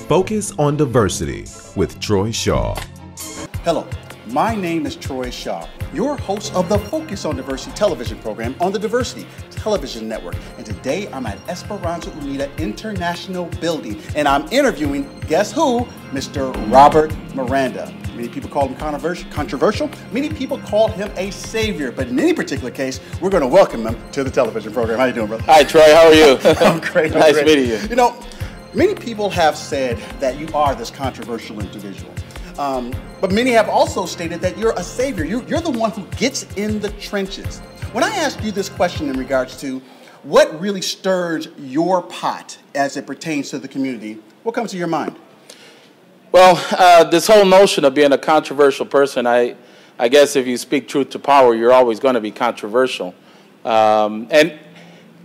Focus on Diversity with Troy Shaw. Hello, my name is Troy Shaw, your host of the Focus on Diversity television program on the Diversity Television Network. And today I'm at Esperanza Unida International Building, and I'm interviewing, guess who? Mr. Robert Miranda. Many people call him controversial. Many people call him a savior. But in any particular case, we're going to welcome him to the television program. How you doing, brother? Hi, Troy. How are you? I'm great. Nice meeting you. You know, many people have said that you are this controversial individual. But many have also stated that you're a savior. You're the one who gets in the trenches. When I ask you this question in regards to what really stirs your pot as it pertains to the community, what comes to your mind? Well, this whole notion of being a controversial person, I guess if you speak truth to power, you're always going to be controversial. And,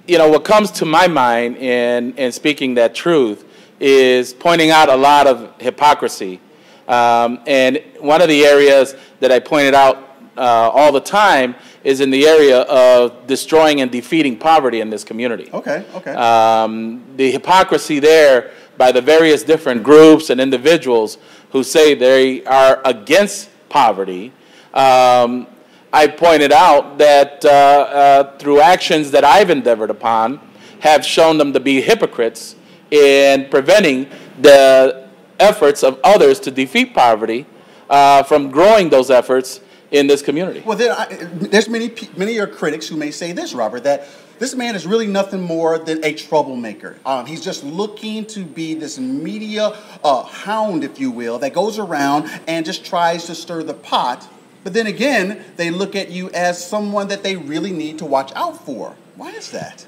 you know, what comes to my mind in speaking that truth is pointing out a lot of hypocrisy. And one of the areas that I pointed out all the time is in the area of destroying and defeating poverty in this community. Okay. The hypocrisy there by the various different groups and individuals who say they are against poverty. I pointed out that through actions that I've endeavored upon have shown them to be hypocrites in preventing the efforts of others to defeat poverty from growing those efforts in this community. Well, there's many of your critics who may say this, Robert, that this man is really nothing more than a troublemaker. He's just looking to be this media hound, if you will, that goes around and just tries to stir the pot. But then again, they look at you as someone that they really need to watch out for. Why is that?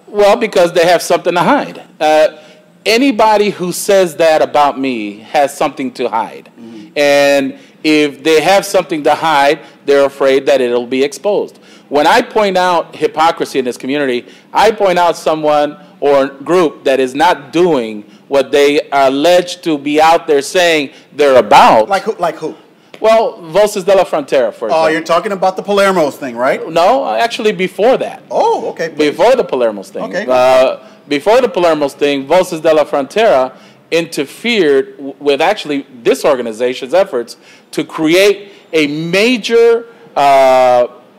Well, because they have something to hide. Anybody who says that about me has something to hide. Mm-hmm. And if they have something to hide, they're afraid that it'll be exposed. When I point out hypocrisy in this community, I point out someone or group that is not doing what they are alleged to be out there saying they're about. Like who? Well, Voces de la Frontera, for example. Oh, you're talking about the Palermo's thing, right? No, actually before that. Oh, okay. Please. Before the Palermo's thing. Okay. Before the Palermo's thing, Voces de la Frontera interfered with actually this organization's efforts to create a major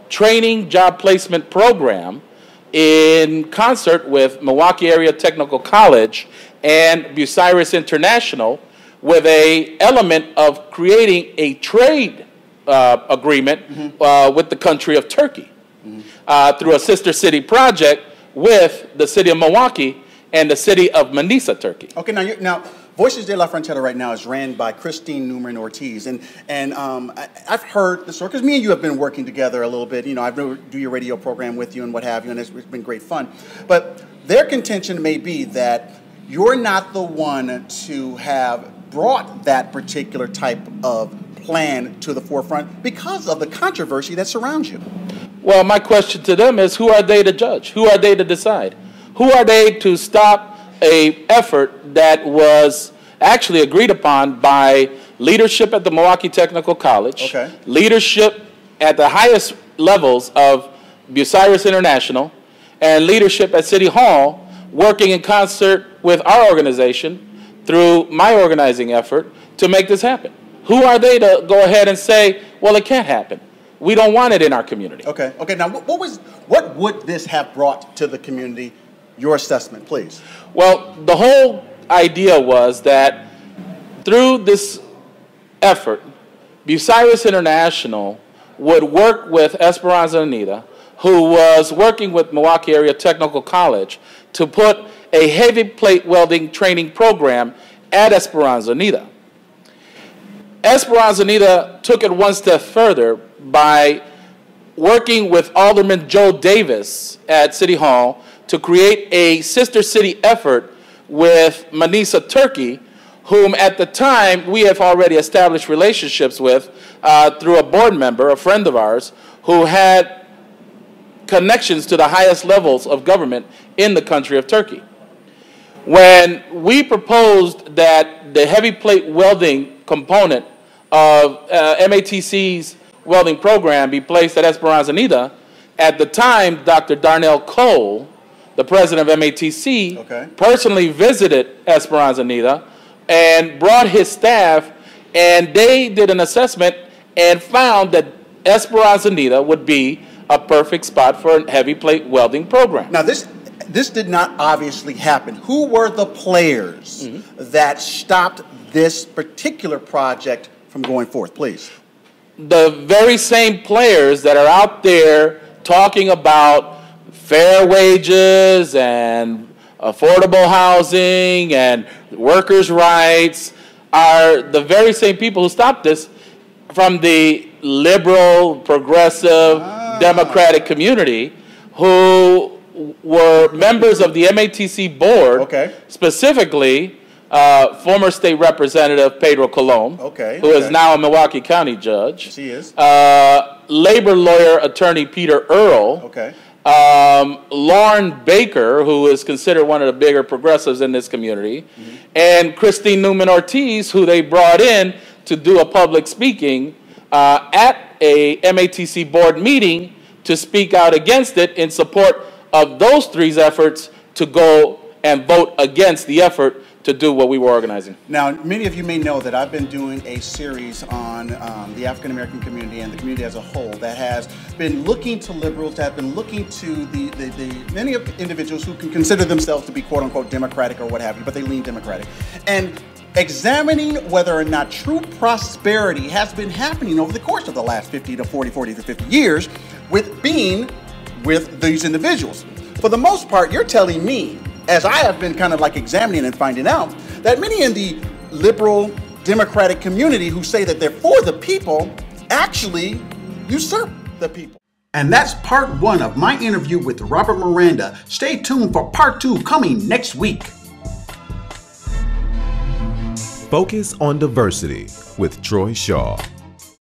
training job placement program in concert with Milwaukee Area Technical College and Bucyrus International, with a element of creating a trade agreement with the country of Turkey through a sister city project with the city of Milwaukee and the city of Manisa, Turkey. Okay, now Voices de la Frontera right now is ran by Christine Newman Ortiz, and I've heard the story because me and you have been working together a little bit. You know, I do your radio program with you and what have you, and it's been great fun. But their contention may be that you're not the one to have brought that particular type of plan to the forefront because of the controversy that surrounds you. Well, my question to them is, who are they to judge? Who are they to decide? Who are they to stop an effort that was actually agreed upon by leadership at the Milwaukee Technical College, leadership at the highest levels of Bucyrus International, and leadership at City Hall, working in concert with our organization through my organizing effort to make this happen? Who are they to go ahead and say, well, it can't happen? We don't want it in our community. Okay. Now, what would this have brought to the community? Your assessment, please. Well, the whole idea was that through this effort, Bucyrus International would work with Esperanza Unida, who was working with Milwaukee Area Technical College, to put a heavy plate welding training program at Esperanza Unida. Esperanza Unida took it one step further by working with Alderman Joe Davis at City Hall to create a sister city effort with Manisa, Turkey, whom at the time we have already established relationships with through a board member, a friend of ours, who had connections to the highest levels of government in the country of Turkey. When we proposed that the heavy plate welding component of MATC's welding program be placed at Esperanza Unida, at the time, Dr. Darnell Cole, the president of MATC, personally visited Esperanza Unida, and brought his staff, and they did an assessment and found that Esperanza Nita would be a perfect spot for a heavy plate welding program. Now, this did not obviously happen. Who were the players that stopped this particular project from going forth, please? The very same players that are out there talking about fair wages and affordable housing and workers' rights are the very same people who stopped this from the liberal, progressive, democratic community, who were members of the MATC board, specifically former state representative Pedro Colon, who is now a Milwaukee County judge. Yes, he is. Labor lawyer attorney Peter Earle, Lauren Baker, who is considered one of the bigger progressives in this community, and Christine Newman Ortiz, who they brought in to do a public speaking at a MATC board meeting to speak out against it in support of those three's efforts to go and vote against the effort to do what we were organizing. Now, many of you may know that I've been doing a series on the African American community and the community as a whole that has been looking to liberals, that have been looking to the many of the individuals who can consider themselves to be quote unquote democratic or what have you, but they lean democratic. And examining whether or not true prosperity has been happening over the course of the last 40 to 50 years with these individuals. For the most part, you're telling me, as I have been kind of like examining and finding out, that many in the liberal democratic community who say that they're for the people actually usurp the people. And that's part one of my interview with Robert Miranda. Stay tuned for part two coming next week. Focus on Diversity with Troy Shaw.